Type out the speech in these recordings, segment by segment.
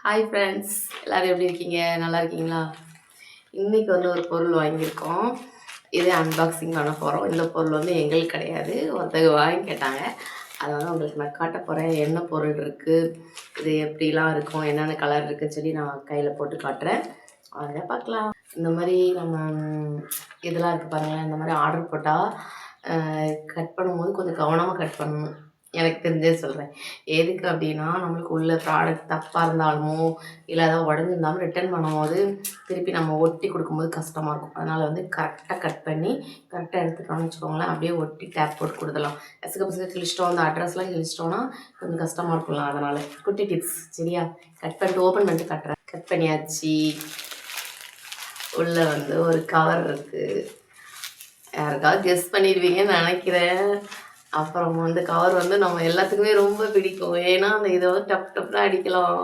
Hi friends, எல்லோரும் எப்படி இருக்கீங்க? நல்லா இருக்கீங்களா? இன்றைக்கி ஒரு பொருள் வாங்கியிருக்கோம். இதே அன்பாக்சிங் பண்ண போகிறோம். இந்த பொருள் எங்களுக்கு கிடையாது, ஒருத்தங்க வாங்கி கேட்டாங்க. அதை உங்களுக்கு நான் காட்ட போகிறேன். என்ன பொருள் இருக்குது, இது எப்படிலாம் இருக்கும், என்னென்ன கலர் இருக்குதுன்னு சொல்லி நான் கையில் போட்டு காட்டுறேன். அதை பார்க்கலாம். இந்த மாதிரி நம்ம இதெல்லாம் இருக்குது பாருங்களேன். இந்த மாதிரி ஆர்டர் போட்டால் கட் பண்ணும்போது கொஞ்சம் கவனமாக கட் பண்ணணும். எனக்கு தெரிஞ்சே சொல்கிறேன். எதுக்கு அப்படின்னா, நம்மளுக்கு உள்ள ப்ராடக்ட் தப்பாக இருந்தாலுமோ இல்லை ஏதாவது உடஞ்சிருந்தாலும் ரிட்டர்ன் பண்ணும்போது திருப்பி நம்ம ஒட்டி கொடுக்கும்போது கஷ்டமாக இருக்கும். அதனால் கரெக்டாக கட் பண்ணி கரெக்டாக எடுத்துட்டோம்னு வச்சுக்கோங்களேன். அப்படியே ஒட்டி டேப் போட்டு கொடுத்துடலாம். எசுக்கு பசங்க கிழிச்சிட்டோம், அந்த அட்ரஸ்லாம் கிழிச்சிட்டோன்னா கொஞ்சம் கஷ்டமாக இருக்கும்ல. அதனால் குட்டி டிப்ஸ் சரியா? கட் பண்ணிட்டு ஓப்பன் பண்ணிட்டு கட்டுறேன். கட் பண்ணியாச்சு. உள்ளே ஒரு கவர் இருக்குது. யாருக்காவது கெஸ் பண்ணிடுவீங்கன்னு நினைக்கிறேன். அப்புறம் கவர் நம்ம எல்லாத்துக்குமே ரொம்ப பிடிக்கும். ஏன்னா அந்த இதை டப் டப்லாம் அடிக்கலாம்.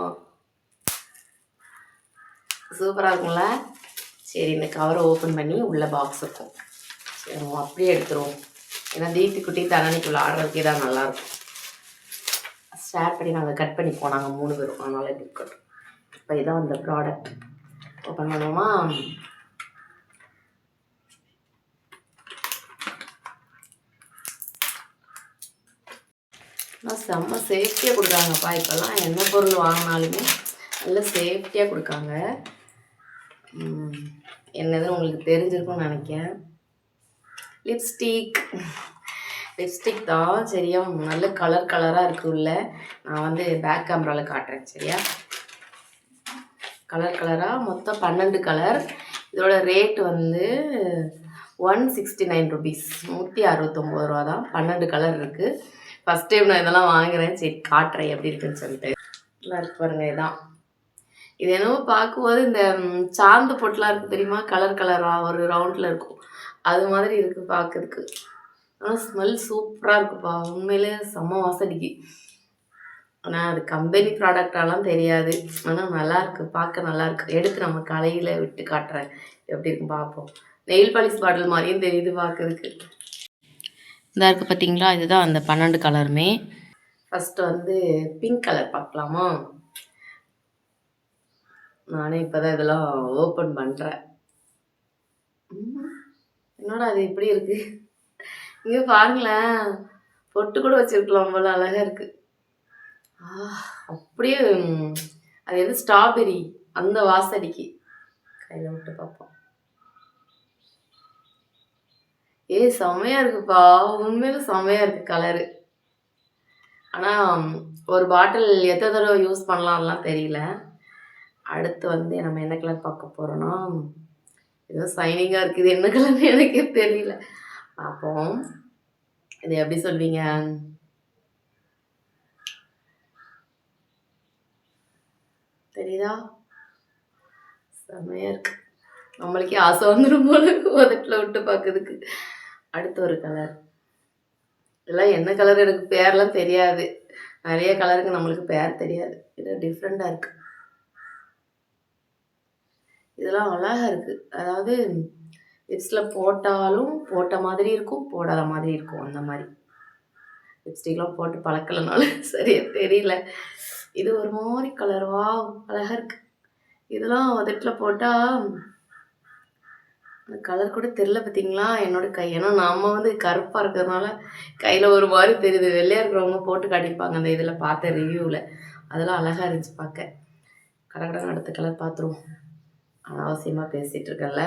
சூப்பராக இருக்கும்ல? சரி, இந்த கவரை ஓப்பன் பண்ணி உள்ள பாக்ஸ் இருக்கும். சரி, அப்படியே எடுத்துருவோம். ஏன்னா தீப்தி குட்டி தரணிக்குள்ள ஆடுறதுக்கே தான் நல்லாயிருக்கும். ஷேர் பண்ணி நாங்கள் கட் பண்ணி போனாங்க 3 பேரும். அதனால் இப்படி இருக்கட்டும். இப்போ இதான் அந்த ப்ராடக்ட். ஓப்பன் பண்ணுவோமா? ஆனால் செம்ம சேஃப்டியாக கொடுக்குறாங்கப்பா. இப்போல்லாம் என்ன பொருள் வாங்கினாலுமே நல்ல சேஃப்டியாக கொடுக்காங்க. என்னதுன்னு உங்களுக்கு தெரிஞ்சிருக்கும்னு நினைக்கிறேன். லிப்ஸ்டிக் தான் சரியா? நல்ல கலராக இருக்குது உள்ள. நான் பேக் கேமராவில் காட்டுறேன் சரியா? கலராக மொத்தம் 12 கலர். இதோட ரேட் 169 ருபீஸ், 169 ரூபா தான். 12 கலர் இருக்குது. ஃபஸ்ட் டைம் நான் இதெல்லாம் வாங்குகிறேன். சரி, காட்டுறேன் எப்படி இருக்குன்னு சொல்லிட்டு. நல்லா இருக்கு பாருங்க. இதான் இது என்னவோ பார்க்கும்போது இந்த சாந்து பொட்டெலாம் இருக்குது தெரியுமா? கலராக ஒரு ரவுண்டில் இருக்கும். அது மாதிரி இருக்குது பார்க்கறதுக்கு. ஆனால் ஸ்மெல் சூப்பராக இருக்குப்பா. உண்மையிலே செம்ம வாசடிக்கு. ஆனால் அது கம்பெனி ப்ராடக்டாலாம் தெரியாது. ஆனால் நல்லாயிருக்கு, பார்க்க நல்லாயிருக்கு. எடுத்து நம்ம கலையில் விட்டு காட்டுறேன் எப்படி இருக்குன்னு பார்ப்போம். நெயில் பாலிஷ் பாட்டில் மாதிரியும் தெரியுது பார்க்கறதுக்கு. இதாக இருக்குது பார்த்தீங்களா? இதுதான் அந்த 12 கலருமே. ஃபஸ்ட்டு பிங்க் கலர் பார்க்கலாமா? நானே இப்போ தான் இதெல்லாம் ஓப்பன் பண்ணுறேன். என்னடா அது இப்படி இருக்குது? இங்கே பாருங்களேன், பொட்டு கூட வச்சுருக்கலாம் போல. அழகாக இருக்குது. அப்படியே அது ஸ்ட்ராபெரி அந்த வாசடிக்கு. கையில் விட்டு பார்ப்போம். செம்மையாக இருக்குப்பா. உண்மையில செம்மையாக இருக்குது கலரு. ஆனால் ஒரு பாட்டில் எத்தனை தடவை யூஸ் பண்ணலாம் அதெல்லாம் தெரியல. அடுத்து நம்ம என்ன கலர் பார்க்க போகிறோன்னா, ஏதோ சைனிங்காக இருக்குது. என்ன கலர்னு எனக்கே தெரியல. பார்ப்போம். இது எப்படி சொல்வீங்க? தெரியுதா? செம்மையாக இருக்கு. நம்மளுக்கே ஆசை வந்துடும் போல உதட்டில் விட்டு பார்க்கறதுக்கு. அடுத்து ஒரு கலர். இதெல்லாம் என்ன கலர் எனக்கு பேர்லாம் தெரியாது. நிறைய கலருக்கு நம்மளுக்கு பேர் தெரியாது. இது டிஃப்ரெண்ட்டாக இருக்குது. இதெல்லாம் அழகாக இருக்குது. அதாவது லிப்ஸில் போட்டாலும் போட்ட மாதிரி இருக்கும், போடாத மாதிரி இருக்கும். அந்த மாதிரி லிப்ஸ்டிக்லாம் போட்டு பழக்கலனால சரியாக தெரியல. இது ஒரு மாதிரி கலர்வா அழகாக இருக்குது. இதெல்லாம் உதட்டில் போட்டால் அந்த கலர் கூட தெரில. பார்த்தீங்களா என்னோடய கை? ஏன்னா நம்ம கருப்பாக இருக்கிறதுனால கையில் ஒரு மாதிரி தெரியுது. வெள்ளையாக இருக்கிறவங்க போட்டு காட்டியிருப்பாங்க அந்த இதில் பார்த்த ரிவ்யூவில். அதெல்லாம் அழகாக இருந்துச்சு பார்க்க. கடகடன்னு அடுத்த கலர் பார்த்துருவோம். அனாவசியமாக பேசிகிட்டு இருக்கல.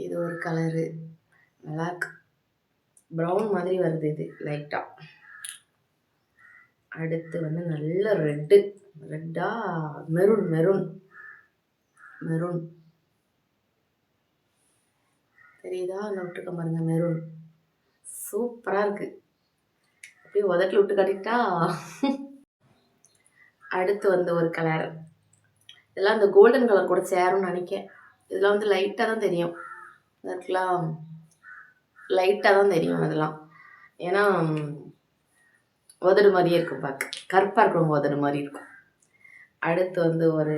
இது ஒரு கலரு நல்லாயிருக்கு. ப்ரௌன் மாதிரி வருது இது லைட்டாக. அடுத்து நல்ல ரெட்டா மெரூன் தெரியுதா? இல்லை விட்டுருக்க பாருங்க. மெரூன் சூப்பராக இருக்குது. அப்படியே உதட்டில் விட்டு காட்டிட்டா. அடுத்து ஒரு கலர். இதெல்லாம் இந்த கோல்டன் கலர் கூட சேரும்னு நினைக்கிறேன். இதெல்லாம் லைட்டாக தான் தெரியும். இதெல்லாம் லைட்டாக தான் தெரியும் அதெல்லாம். ஏன்னா உதடு மாதிரியே இருக்கும் பார்க்க. கருப்பாக இருக்கிறவங்க உதடு மாதிரி இருக்கும். அடுத்து ஒரு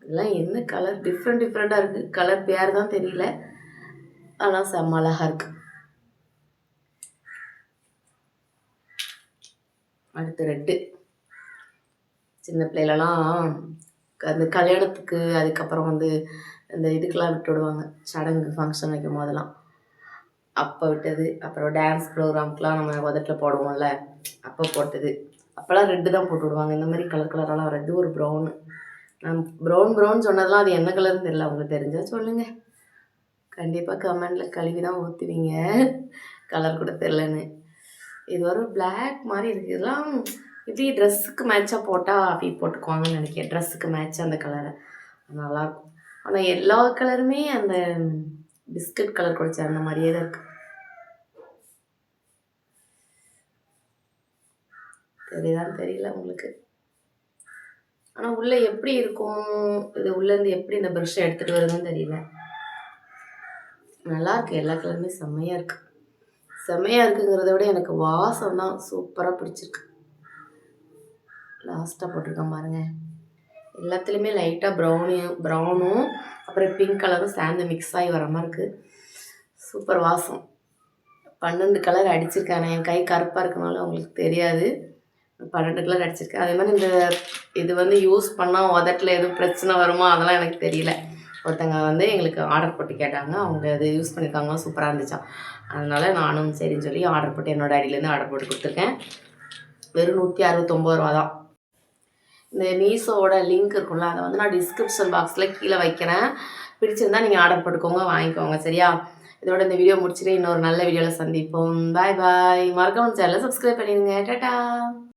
இதெல்லாம் என்ன கலர்? டிஃப்ரெண்ட்டாக இருக்குது. கலர் பேர் தான் தெரியல. ஆனால் செம்ம அழகாக இருக்குது. அடுத்து ரெட்டு. சின்ன பிள்ளைலலாம் அந்த கல்யாணத்துக்கு அதுக்கப்புறம் வந்து இந்த இதுக்கெலாம் விட்டு விடுவாங்க, சடங்கு ஃபங்க்ஷன் வைக்கும் போதெல்லாம் அப்போ விட்டது. அப்புறம் டான்ஸ் ப்ரோக்ராம்க்கெலாம் நம்ம உதட்டில் போடுவோம்ல, அப்போ போட்டது. அப்போல்லாம் ரெட்டு தான் போட்டு விடுவாங்க. இந்த மாதிரி கலர் கலரெல்லாம் வராது. இது ஒரு ப்ரௌனு. நான் ப்ரௌன் சொன்னதெல்லாம் அது என்ன கலர்னு தெரியல. உங்களுக்கு தெரிஞ்சால் சொல்லுங்கள். கண்டிப்பாக கமெண்டில் கழுவி தான் ஊற்றுவீங்க, கலர் கூட தெரிலன்னு. இது ஒரு பிளாக் மாதிரி இருக்குது. இதெல்லாம் இப்படி ட்ரெஸ்ஸுக்கு மேட்சாக போட்டால் அப்படி போட்டுக்குவாங்கன்னு நினைக்கிறேன். ட்ரெஸ்ஸுக்கு மேட்சாக அந்த கலரை நல்லாயிருக்கும். ஆனால் எல்லா கலருமே அந்த பிஸ்கட் கலர் கூட சேர்ந்த மாதிரியே தான் இருக்குது. தெரியுதான்னு தெரியல உங்களுக்கு. ஆனால் உள்ளே எப்படி இருக்கும், இது உள்ளேருந்து எப்படி இந்த ப்ரஷ்ஷை எடுத்துகிட்டு வருதுன்னு தெரியல. நல்லாயிருக்கு. எல்லா கலருமே செம்மையாக இருக்குது. செம்மையாக இருக்குங்கிறத விட எனக்கு வாசம் தான் சூப்பராக பிடிச்சிருக்கு. லாஸ்ட்டாக போட்டிருக்கேன் பாருங்கள். எல்லாத்துலேயுமே லைட்டாக ப்ரௌனும் அப்புறம் பிங்க் கலரும் சேர்ந்து மிக்ஸ் ஆகி வர மாதிரி இருக்குது. சூப்பர் வாசம். 12 கலர் அடிச்சிருக்கேன். என் கை கருப்பாக இருக்கனால உங்களுக்கு தெரியாது. 12 கலர் அடிச்சிருக்கேன். அதே மாதிரி இந்த இது வந்து யூஸ் பண்ணால் உதட்டில் எதுவும் பிரச்சனை வருமா அதெல்லாம் எனக்கு தெரியல. ஒருத்தங்க வந்து எங்களுக்கு ஆர்டர் போட்டு கேட்டாங்க. அவங்க அது யூஸ் பண்ணியிருக்காங்க, சூப்பராக இருந்துச்சான். அதனால் நானும் சரின்னு சொல்லி ஆர்டர் போட்டு என்னோடய ஐடியிலேருந்து ஆர்டர் போட்டு கொடுத்துருக்கேன். வெறும் 169 ரூபா தான். இந்த மீஷோவோட லிங்க் இருக்கும்ல, அதை வந்து நான் டிஸ்கிரிப்ஷன் பாக்ஸில் கீழே வைக்கிறேன். பிடிச்சிருந்தா நீங்கள் ஆர்டர் போட்டுக்கோங்க, வாங்கிக்கோங்க. சரியா? இதோட இந்த வீடியோ முடிச்சுட்டு இன்னொரு நல்ல வீடியோவில் சந்திப்போம். பாய் பாய். மறக்காம சேனலை சப்ஸ்கிரைப் பண்ணிடுங்க. டாடா.